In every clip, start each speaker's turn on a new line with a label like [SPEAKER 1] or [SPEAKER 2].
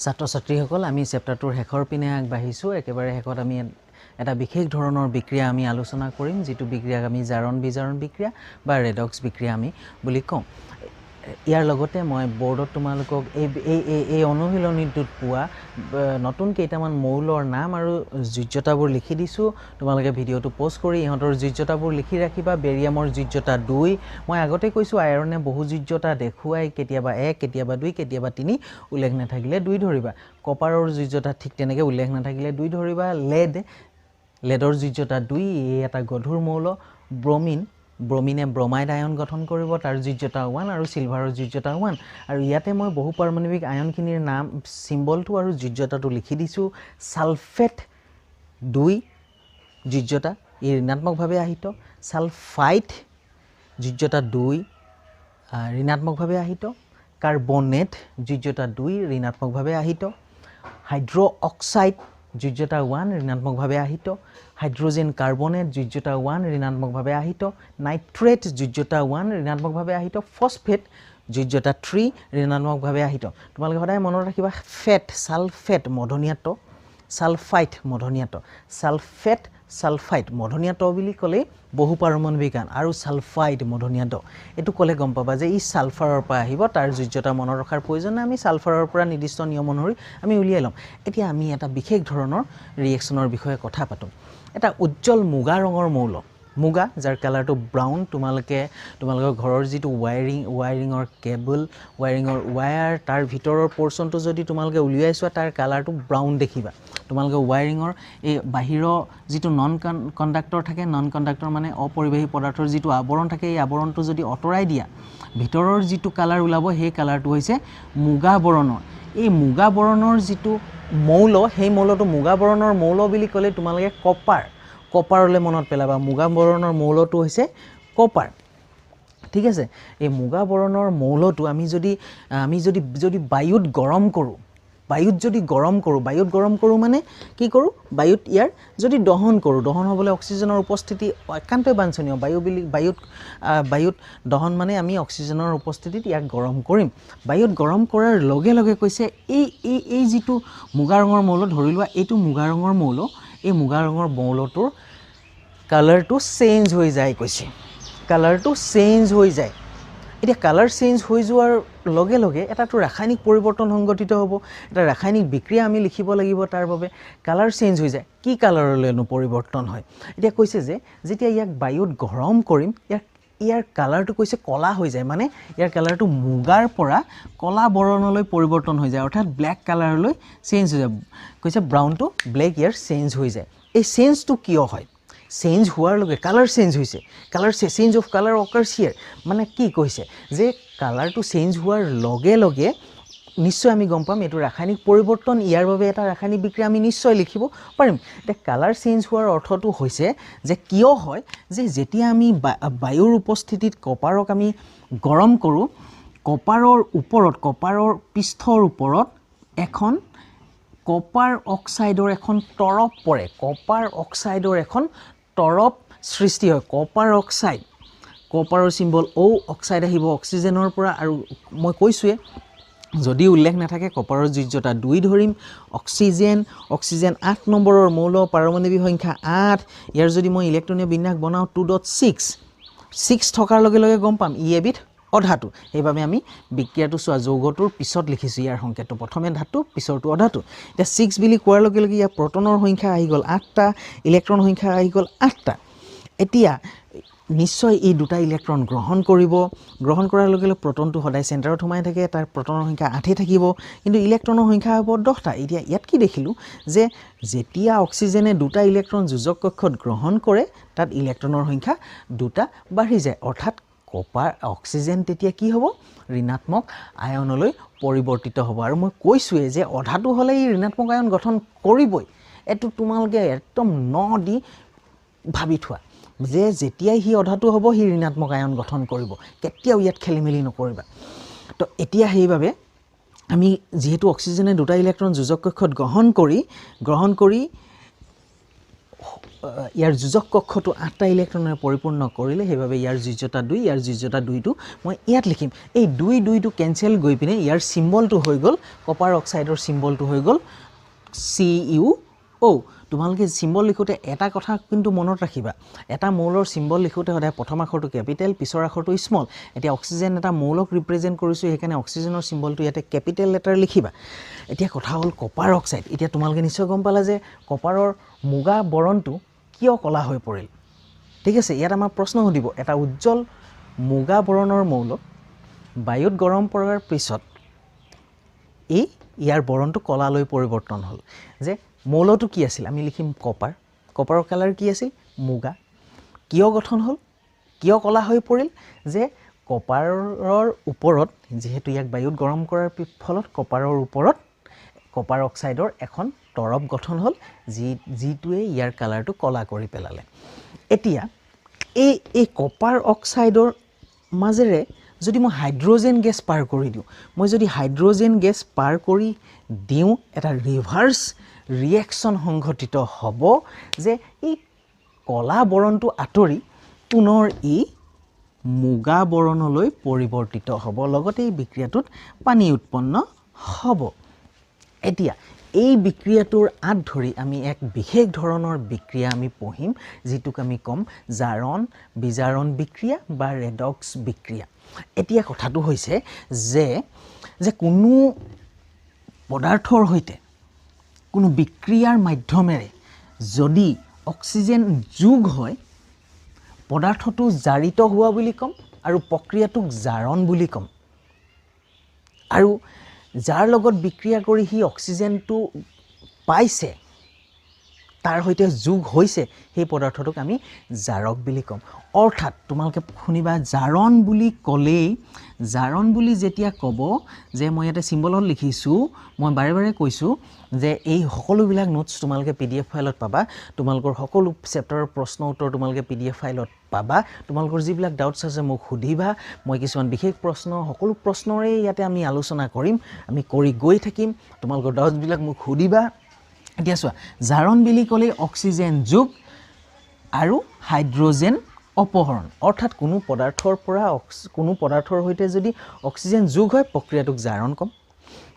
[SPEAKER 1] ছাত্ৰ ছাত্ৰীসকল আমি চেপ্টাৰটোৰ শেষৰ পিনে আগবাঢ়িছোঁ একেবাৰে শেষত আমি এটা বিশেষ ধৰণৰ বিক্ৰিয়া আমি আলোচনা কৰিম যিটো বিক্ৰিয়াক আমি জাৰণ বিজাৰণ বিক্ৰিয়া বা ৰেডক্স বিক্ৰিয়া আমি বুলি কওঁ ইয়াৰ লগতে মই বৰ্ডত তোমালোকক এই অনুশীলনীটোত পোৱা নতুন কেইটামান মৌলৰ নাম আৰু যোজ্যতাবোৰ লিখি দিছোঁ তোমালোকে ভিডিঅ'টো প'ষ্ট কৰি ইহঁতৰ যোজ্যতাবোৰ লিখি ৰাখিবা বেৰিয়ামৰ যোজ্যতা 2 মই আগতে কৈছোঁ আইৰণে বহু যোজ্যতা দেখুৱাই কেতিয়াবা 1 কেতিয়াবা 2 কেতিয়াবা 3 উল্লেখ নাথাকিলে 2 ধৰিবা কপাৰৰ যোজ্যতা ঠিক তেনেকৈ উল্লেখ নাথাকিলে 2 ধৰিবা লেডৰ যোজ্যতা 2 এই এটা গধুৰ মৌল ব্ৰমিনে ব্ৰমাইড আয়ন গঠন কৰিব তাৰ যোজ্যতা 1 আৰু চিলভাৰৰ যোজ্যতা 1 আৰু ইয়াতে মই বহু পাৰমাণৱিক আয়নখিনিৰ নাম চিম্বলটো আৰু যোজ্যতাটো লিখি দিছোঁ সালফেট 2 যোজ্যতা ই ঋণাত্মকভাৱে আহিত সালফাইট যোজ্যতা 2 ঋণাত্মকভাৱে আহিত কাৰ্বনেট যোজ্যতা 2 ঋণাত্মকভাৱে আহিত হাইড্ৰ'অক্সাইড যোজ্যতা 1 ঋণাত্মকভাৱে আহিত হাইড্ৰোজেন কাৰ্বনেট যোজ্যতা 1 ঋণাত্মকভাৱে আহিত নাইট্ৰেট যোজ্যতা 1 ঋণাত্মকভাৱে আহিত ফসফেট যোজ্যতা 3 ঋণাত্মকভাৱে আহিত তোমালোকে সদায় মনত ৰাখিবা ফেট সালফেট মধনিয়াত সালফাইট মধনিয়াত সালফাইট মধনিয়াত বুলি ক'লে বহু পাৰমাণৱিক আয়ন আৰু সালফাইট মধনিয়াত এইটো ক'লে গম পাবা যে ই সালফাৰৰ পৰা আহিব তাৰ যোজ্যতা মনত ৰখাৰ প্ৰয়োজন নাই আমি সালফাৰৰ পৰা নিৰ্দিষ্ট নিয়ম অনুসৰি আমি উলিয়াই ল'ম এতিয়া আমি এটা বিশেষ ধৰণৰ ৰিয়েকশ্যনৰ বিষয়ে কথা পাতোঁ এটা উজ্জ্বল মুগা ৰঙৰ মৌল মুগা যাৰ কালাৰটো ব্ৰাউন তোমালোকৰ ঘৰৰ যিটো ৱায়াৰিঙৰ কেবল ৱায়াৰিঙৰ ৱায়াৰ তাৰ ভিতৰৰ পৰ্চনটো যদি তোমালোকে উলিয়াই চোৱা তাৰ কালাৰটো ব্ৰাউন দেখিবা তোমালোকে ৱায়াৰিঙৰ এই বাহিৰৰ যিটো নন কণ্ডাক্টৰ থাকে নন কণ্ডাক্টৰ মানে অপৰিবাহী পদাৰ্থৰ যিটো আৱৰণ থাকে এই আৱৰণটো যদি আঁতৰাই দিয়া ভিতৰৰ যিটো কালাৰ ওলাব সেই কালাৰটো হৈছে মুগা বৰণৰ এই মুগা বৰণৰ যিটো মৌল সেই মৌলটো মুগা বৰণৰ মৌল বুলি ক'লে তোমালোকে কপাৰলৈ মনত পেলাবা মুগা বৰণৰ মৌলটো হৈছে কপাৰ ঠিক আছে এই মুগা বৰণৰ মৌলটো আমি যদি বায়ুত গৰম কৰোঁ বায়ুত গৰম কৰোঁ মানে কি কৰোঁ বায়ুত ইয়াৰ যদি দহন হ'বলৈ অক্সিজেনৰ উপস্থিতি একান্তই বাঞ্ছনীয় বায়ুত দহন মানে আমি অক্সিজেনৰ উপস্থিতিত ইয়াক গৰম কৰিম বায়ুত গৰম কৰাৰ লগে লগে কৈছে এই যিটো মুগা ৰঙৰ মৌল ধৰি লোৱা এইটো মুগা ৰঙৰ মৌল এই মুগা ৰঙৰ মৌলটোৰ কালাৰটো চেঞ্জ হৈ যায় কৈছে এতিয়া কালাৰ চেঞ্জ হৈ যোৱাৰ লগে লগে এটাতো ৰাসায়নিক পৰিৱৰ্তন সংঘটিত হ'ব এটা ৰাসায়নিক বিক্ৰিয়া আমি লিখিব লাগিব তাৰ বাবে কালাৰ চেঞ্জ হৈ যায় কি কালাৰলৈনো পৰিৱৰ্তন হয় এতিয়া কৈছে যে যেতিয়া ইয়াক বায়ুত গৰম কৰিম ইয়াৰ কালাৰটো কৈছে কলা হৈ যায় মানে ইয়াৰ কালাৰটো মুগাৰ পৰা কলা বৰণলৈ পৰিৱৰ্তন হৈ যায় অৰ্থাৎ ব্লেক কালাৰলৈ চেঞ্জ হৈ যায় কৈছে ব্ৰাউন টু ব্লেক ইয়াৰ চেঞ্জ হৈ যায় এই চেঞ্জটো কিয় হয় চেঞ্জ হোৱাৰ লগে কালাৰ চেঞ্জ হৈছে চেঞ্জ অফ কালাৰ অকাৰ্ছ হিয়াৰ মানে কি কৈছে যে কালাৰটো চেঞ্জ হোৱাৰ লগে লগে নিশ্চয় আমি গম পাম এইটো ৰাসায়নিক পৰিৱৰ্তন ইয়াৰ বাবে এটা ৰাসায়নিক বিক্ৰিয়া আমি নিশ্চয় লিখিব পাৰিম এতিয়া কালাৰ চেঞ্জ হোৱাৰ অৰ্থটো হৈছে যে কিয় হয় যে যেতিয়া আমি বায়ুৰ উপস্থিতিত কপাৰক আমি গৰম কৰোঁ কপাৰৰ পৃষ্ঠৰ ওপৰত এখন কপাৰ অক্সাইডৰ এখন তৰপ পৰে তৰপ সৃষ্টি হয় কপাৰৰ চিম্বল অক্সাইড আহিব অক্সিজেনৰ পৰা আৰু মই কৈছোঁৱে যদি উল্লেখ নাথাকে কপাৰৰ যোজ্যতা 2 ধৰিম অক্সিজেন 8 নম্বৰৰ মৌল পাৰমাণৱিক সংখ্যা 8 ইয়াৰ যদি মই ইলেক্ট্ৰনীয় বিন্যাস বনাওঁ 2.6 থকাৰ লগে লগে গম পাম ই এবিধ অধাতু সেইবাবে আমি বিক্ৰিয়াটো চোৱা যৌগটোৰ পিছত লিখিছোঁ ইয়াৰ সংকেতটো প্ৰথমে ধাতু পিছৰটো অধাতু এতিয়া 6 বুলি কোৱাৰ লগে লগে ইয়াৰ প্ৰটনৰ সংখ্যা আহি গ'ল 8টা ইলেক্ট্ৰন সংখ্যা আহি গ'ল 8টা এতিয়া নিশ্চয় এই দুটা ইলেক্ট্ৰন গ্ৰহণ কৰাৰ লগে লগে প্ৰটনটো সদায় চেণ্টাৰত সোমাই থাকে তাৰ প্ৰটনৰ সংখ্যা 8 থাকিব কিন্তু ইলেক্ট্ৰনৰ সংখ্যা হ'ব 10টা এতিয়া ইয়াত কি দেখিলোঁ যে যেতিয়া অক্সিজেনে দুটা ইলেক্ট্ৰন যোজক কক্ষত গ্ৰহণ কৰে তাত ইলেক্ট্ৰনৰ সংখ্যা 2টা বাঢ়ি যায় অৰ্থাৎ অক্সিজেন তেতিয়া কি হ'ব ঋণাত্মক আয়নলৈ পৰিৱৰ্তিত হ'ব আৰু মই কৈছোঁৱে যে অধাতু হ'লে ই ঋণাত্মক আয়ন গঠন কৰিবই এইটো তোমালোকে একদম দি ভাবি থোৱা যে যেতিয়াই সি অধাতু হ'ব সি ঋণাত্মক আয়ন গঠন কৰিব কেতিয়াও ইয়াত খেলিমেলি নকৰিবা তো এতিয়া সেইবাবে আমি যিহেতু অক্সিজেনে দুটা ইলেক্ট্ৰন যোজক কক্ষত গ্ৰহণ কৰি ইয়াৰ যোজক কক্ষটো 8টা ইলেক্ট্ৰনেৰে পৰিপূৰ্ণ কৰিলে সেইবাবে ইয়াৰ যোজ্যতা 2 ইয়াৰ যোজ্যতা 2টো মই ইয়াত লিখিম এই 2টো কেনসেল গৈ পিনে ইয়াৰ সিম্বলটো হৈ গ'ল কপাৰ অক্সাইডৰ সিম্বলটো হৈ গ'ল CuO তোমালোকে সিম্বল লিখোতে এটা কথা কিন্তু মনত ৰাখিবা এটা মৌলৰ সিম্বল লিখোতে সদায় প্ৰথম আখৰটো ক্যাপিটেল পিছৰ আখৰটো স্মল এতিয়া অক্সিজেন এটা মৌলক ৰিপ্ৰেজেন্ট কৰিছো সেইকাৰণে অক্সিজেনৰ সিম্বলটো ইয়াতে ক্যাপিটেল লেটাৰ লিখিবা এতিয়া কথা হ'ল কপাৰ অক্সাইড এতিয়া তোমালোকে নিশ্চয় গম পালা যে কপাৰৰ মুগা বৰণটো কিয় কলা হৈ পৰিল ঠিক আছে ইয়াত আমাৰ প্ৰশ্ন সুধিব এটা উজ্জ্বল মুগা বৰণৰ মৌল বায়ুত গৰম পৰাৰ পিছত ইয়াৰ বৰণটো কলালৈ পৰিৱৰ্তন হ'ল যে মৌলটো কি আছিল আমি লিখিম কপাৰ কপাৰৰ কালাৰ কি আছিল মুগা কিয় গঠন হ'ল কিয় কলা হৈ পৰিল যে কপাৰৰ ওপৰত যেহেতু ইয়াক বায়ুত গৰম কৰাৰ ফলত কপাৰৰ ওপৰত কপাৰ অক্সাইডৰ এখন তৰপ গঠন হ'ল যিটোৱে ইয়াৰ কালাৰটো কলা কৰি পেলালে এতিয়া এই কপাৰ অক্সাইডৰ মাজেৰে যদি মই হাইড্ৰোজেন গেছ পাৰ কৰি দিওঁ মই যদি হাইড্ৰোজেন গেছ পাৰ কৰি দিওঁ এটা ৰিভাৰ্স ৰিয়েকশন সংঘটিত হ'ব যে এই কলা বৰণটো আঁতৰি পুনৰ মুগা বৰণলৈ পৰিৱৰ্তিত হ'ব লগতে এই বিক্ৰিয়াটোত পানী উৎপন্ন হ'ব এতিয়া এই বিক্ৰিয়াটোৰ আঁত ধৰি আমি এক বিশেষ ধৰণৰ বিক্ৰিয়া আমি পঢ়িম যিটোক আমি কম জাৰণ বিজাৰণ বিক্ৰিয়া বা ৰেডক্স বিক্ৰিয়া এতিয়া কথাটো হৈছে যে কোনো পদাৰ্থৰ সৈতে কোনো বিক্ৰিয়াৰ মাধ্যমেৰে যদি অক্সিজেন যোগ হয় পদাৰ্থটো জাৰিত হোৱা বুলি কম আৰু প্ৰক্ৰিয়াটোক জাৰণ বুলি কম আৰু যাৰ লগত বিক্ৰিয়া কৰি হি অক্সিজেনটো পাইছে তাৰ সৈতে যোগ হৈছে সেই পদাৰ্থটোক আমি জাৰক বুলি কম অৰ্থাৎ তোমালোকে শুনিবা জাৰণ বুলি ক'লেই জাৰণ বুলি যেতিয়া ক'ব যে মই ইয়াতে সিম্বলত লিখিছো মই বাৰে বাৰে কৈছো যে এই সকলোবিলাক নোটছ তোমালোকে PDF ফাইলত পাবা তোমালোকৰ সকলো চেপ্টাৰৰ প্ৰশ্ন উত্তৰ তোমালোকে PDF ফাইলত পাবা তোমালোকৰ যিবিলাক ডাউটছ আছে মোক সুধিবা মই কিছুমান বিশেষ প্ৰশ্ন সকলো প্ৰশ্নৰে ইয়াতে আমি আলোচনা কৰিম আমি কৰি গৈ থাকিম তোমালোকৰ ডাউটছবিলাক মোক সুধিবা এতিয়া চোৱা জাৰণ বুলি ক'লে অক্সিজেন যোগ আৰু হাইড্ৰোজেন অপহৰণ অৰ্থাৎ কোনো পদাৰ্থৰ সৈতে যদি অক্সিজেন যোগ হয় প্ৰক্ৰিয়াটোক জাৰণ কম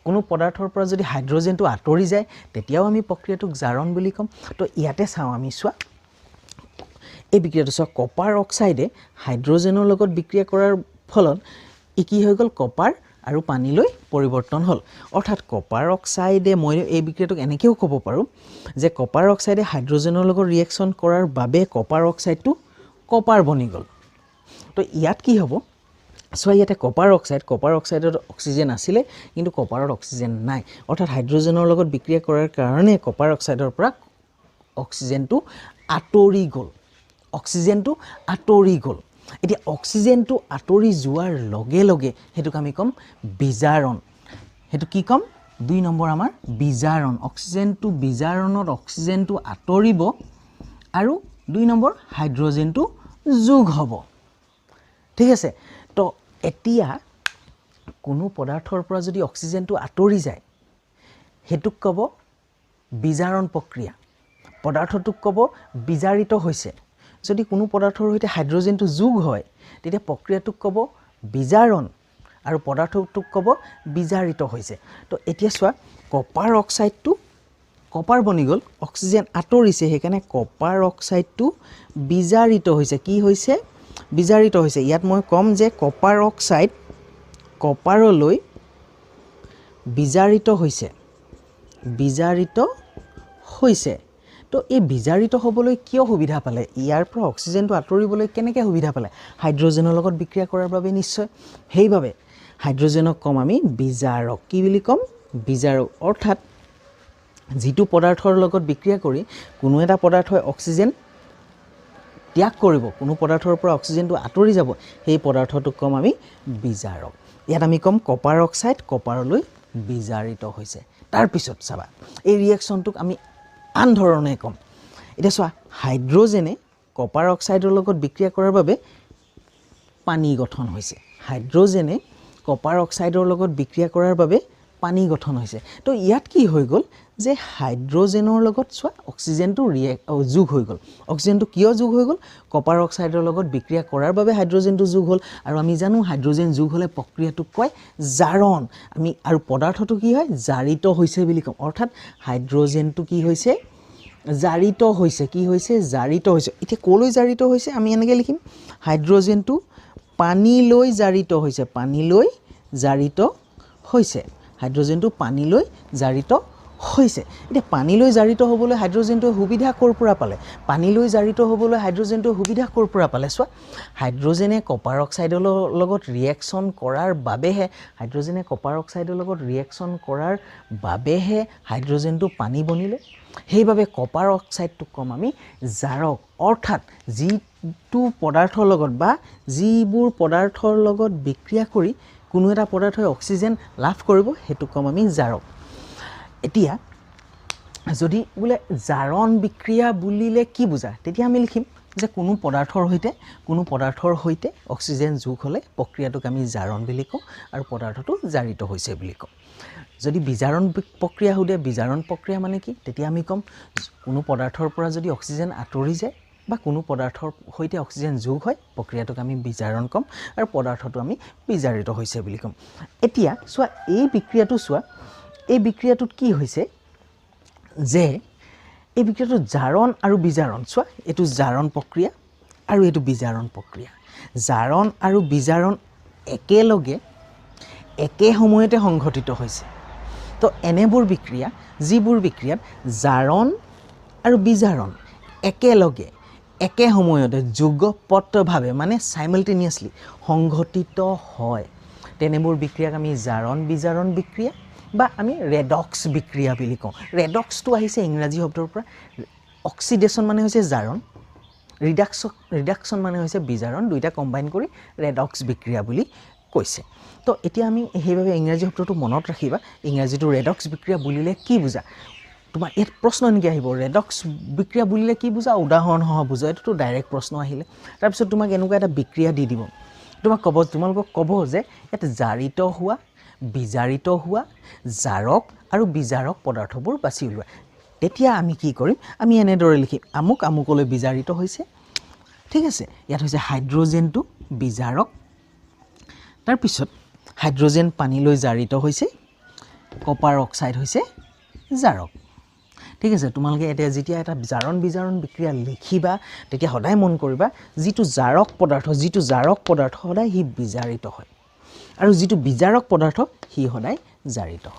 [SPEAKER 1] কোনো পদাৰ্থৰ পৰা যদি হাইড্ৰোজেনটো আঁতৰি যায় তেতিয়াও আমি প্ৰক্ৰিয়াটোক জাৰণ বুলি কম তো ইয়াতে চাওঁ আমি চোৱা এই বিক্ৰিয়াটো চোৱা কপাৰ অক্সাইডে হাইড্ৰোজেনৰ লগত বিক্ৰিয়া কৰাৰ ফলত কি হৈ গ'ল কপাৰ আৰু পানীলৈ পৰিৱৰ্তন হ'ল অৰ্থাৎ কপাৰ অক্সাইডে মই এই বিক্ৰিয়াটোক এনেকৈও ক'ব পাৰোঁ যে কপাৰ অক্সাইডে হাইড্ৰোজেনৰ লগত ৰিয়েকশ্যন কৰাৰ বাবে কপাৰ অক্সাইডটো কপাৰ বনি গ'ল তো ইয়াত কি হ'ব সো ইয়াতে কপাৰ অক্সাইডত অক্সিজেন আছিলে কিন্তু কপাৰত অক্সিজেন নাই অৰ্থাৎ হাইড্ৰোজেনৰ লগত বিক্ৰিয়া কৰাৰ কাৰণে কপাৰ অক্সাইডৰ পৰা অক্সিজেনটো আঁতৰি গ'ল এতিয়া অক্সিজেনটো আঁতৰি যোৱাৰ লগে লগে হেতুক আমি কম বিজাৰণ হেতু কি কম 2 নম্বৰ আমাৰ বিজাৰণ অক্সিজেনটো বিজাৰণত অক্সিজেনটো আঁতৰিব আৰু 2 নম্বৰ হাইড্ৰোজেনটো যোগ হ'ব ঠিক আছে তো এতিয়া কোনো পদাৰ্থৰ পৰা যদি অক্সিজেনটো আঁতৰি যায় হেতুক ক'ব বিজাৰণ প্ৰক্ৰিয়া পদাৰ্থটোক ক'ব বিজাৰিত হৈছে যদি কোনো পদাৰ্থৰ সৈতে হাইড্ৰোজেনটো যোগ হয় তেতিয়া প্ৰক্ৰিয়াটোক ক'ব বিজাৰণ আৰু পদাৰ্থটোক ক'ব বিজাৰিত হৈছে তো এতিয়া চোৱা কপাৰ অক্সাইডটো কপাৰ বনি গ'ল অক্সিজেন আঁতৰিছে সেইকাৰণে কপাৰ অক্সাইডটো বিজাৰিত হৈছে কি হৈছে বিজাৰিত হৈছে ইয়াত মই কম যে কপাৰ অক্সাইড কপাৰলৈ বিজাৰিত হৈছে তো এই বিজাৰিত হ'বলৈ কিয় সুবিধা পালে ইয়াৰ পৰা অক্সিজেনটো আঁতৰিবলৈ কেনেকৈ সুবিধা পালে হাইড্ৰোজেনৰ লগত বিক্ৰিয়া কৰাৰ বাবে নিশ্চয় সেইবাবে হাইড্ৰোজেনক কম আমি বিজাৰক কি বুলি কম বিজাৰক অৰ্থাৎ যিটো পদাৰ্থৰ লগত বিক্ৰিয়া কৰি কোনো এটা পদাৰ্থই অক্সিজেন ত্যাগ কৰিব কোনো পদাৰ্থৰ পৰা অক্সিজেনটো আঁতৰি যাব সেই পদাৰ্থটোক কম আমি বিজাৰক ইয়াত আমি কম কপাৰ অক্সাইড কপাৰলৈ বিজাৰিত হৈছে তাৰ পিছত চাবা এই ৰিয়েকশ্যনটোক আমি আন ধৰণে কম এতিয়া চোৱা হাইড্ৰোজেনে কপাৰ অক্সাইডৰ লগত বিক্ৰিয়া কৰাৰ বাবে পানী গঠন হৈছে হাইড্ৰোজেনে কপাৰ অক্সাইডৰ লগত বিক্ৰিয়া কৰাৰ বাবে পানী গঠন হৈছে তো ইয়াত কি হৈ গ'ল যে হাইড্ৰজেনৰ লগত চোৱা অক্সিজেনটো যোগ হৈ গ'ল অক্সিজেনটো কিয় যোগ হৈ গ'ল কপাৰ অক্সাইডৰ লগত বিক্ৰিয়া কৰাৰ বাবে হাইড্ৰজেনটো যোগ হ'ল আৰু আমি জানো হাইড্ৰজেন যোগ হ'লে প্ৰক্ৰিয়াটোক কয় জাৰণ আমি আৰু পদাৰ্থটো কি হয় জাৰিত হৈছে বুলি কওঁ অৰ্থাৎ হাইড্ৰজেনটো কি হৈছে জাৰিত হৈছে কি হৈছে জাৰিত হৈছে এতিয়া ক'লৈ জাৰিত হৈছে আমি এনেকৈ লিখিম হাইড্ৰজেনটো পানীলৈ জাৰিত হৈছে পানীলৈ জাৰিত হৈছে হাইড্ৰজেনটো পানীলৈ জাৰিত হৈছে এতিয়া পানীলৈ জাৰিত হ'বলৈ হাইড্ৰজেনটোৱে সুবিধা ক'ৰ পৰা পালে পানীলৈ জাৰিত হ'বলৈ হাইড্ৰজেনটোৱে সুবিধা ক'ৰ পৰা পালে চোৱা হাইড্ৰজেনে কপাৰ অক্সাইডৰ লগত ৰিয়েকশ্যন কৰাৰ বাবেহে হাইড্ৰজেনে কপাৰ অক্সাইডৰ লগত ৰিয়েকশ্যন কৰাৰ বাবেহে হাইড্ৰজেনটো পানী বনিলে সেইবাবে কপাৰ অক্সাইডটোক ক'ম আমি জাৰক অৰ্থাৎ যিটো পদাৰ্থৰ লগত বা যিবোৰ পদাৰ্থৰ লগত বিক্ৰিয়া কৰি কোনো এটা পদাৰ্থই অক্সিজেন লাভ কৰিব সেইটোক ক'ম আমি জাৰক এতিয়া যদি বোলে জাৰণ বিক্ৰিয়া বুলিলে কি বুজা তেতিয়া আমি লিখিম যে কোনো পদাৰ্থৰ সৈতে অক্সিজেন যোগ হ'লে প্ৰক্ৰিয়াটোক আমি জাৰণ বুলি কওঁ আৰু পদাৰ্থটো জাৰিত হৈছে বুলি কওঁ যদি বিজাৰণ প্ৰক্ৰিয়া সোধে বিজাৰণ প্ৰক্ৰিয়া মানে কি তেতিয়া আমি ক'ম কোনো পদাৰ্থৰ পৰা যদি অক্সিজেন আঁতৰি যায় বা কোনো পদাৰ্থৰ সৈতে অক্সিজেন যোগ হয় প্ৰক্ৰিয়াটোক আমি বিজাৰণ ক'ম আৰু পদাৰ্থটো আমি বিজাৰিত হৈছে বুলি ক'ম এতিয়া চোৱা এই বিক্ৰিয়াটোত কি হৈছে যে এই বিক্ৰিয়াটো জাৰণ আৰু বিজাৰণ চোৱা এইটো জাৰণ প্ৰক্ৰিয়া আৰু এইটো বিজাৰণ প্ৰক্ৰিয়া জাৰণ আৰু বিজাৰণ একেলগে একে সময়তে সংঘটিত হৈছে তো এনেবোৰ বিক্ৰিয়া যিবোৰ বিক্ৰিয়াত জাৰণ আৰু বিজাৰণ একেলগে একে সময়তে যুগপতভাৱে মানে সাইমালটেনিয়াছলি সংঘটিত হয় তেনেবোৰ বিক্ৰিয়াক আমি জাৰণ বিজাৰণ বিক্ৰিয়া বা আমি ৰেডক্স বিক্ৰিয়া বুলি কওঁ ৰেডক্সটো আহিছে ইংৰাজী শব্দৰ পৰা অক্সিডেশ্যন মানে হৈছে জাৰণ ৰিডাকশ্যন মানে হৈছে বিজাৰণ দুইটা কম্বাইন কৰি ৰেডক্স বিক্ৰিয়া বুলি কৈছে তো এতিয়া আমি সেইভাবে ইংৰাজী শব্দটো মনত ৰাখিবা ইংৰাজীটো ৰেডক্স বিক্ৰিয়া বুলিলে কি বুজা তোমাৰ ইয়াত প্ৰশ্ন এনেকৈ আহিব ৰেডক্স বিক্ৰিয়া বুলিলে কি বুজা উদাহৰণসহ বুজা এইটোতো ডাইৰেক্ট প্ৰশ্ন আহিলে তাৰপিছত তোমাক এনেকুৱা এটা বিক্ৰিয়া দি দিব তোমালোকক ক'ব যে ইয়াত জাৰিত হোৱা বিজাৰিত হোৱা জাৰক আৰু বিজাৰক পদাৰ্থবোৰ বাছি উলিওৱা তেতিয়া আমি কি কৰিম আমি এনেদৰে লিখিম আমুক আমুকলৈ বিজাৰিত হৈছে ঠিক আছে ইয়াত হৈছে হাইড্ৰজেনটো বিজাৰক তাৰপিছত হাইড্ৰজেন পানীলৈ জাৰিত হৈছে কপাৰ অক্সাইড হৈছে জাৰক ঠিক আছে তোমালোকে এতিয়া যেতিয়া এটা জাৰণ বিজাৰণ বিক্ৰিয়া লিখিবা তেতিয়া সদায় মন কৰিবা যিটো জাৰক পদাৰ্থ সদায় হি বিজাৰিত হয় আৰু যিটো বিজাৰক পদাৰ্থ হি সদায় জাৰিত হয়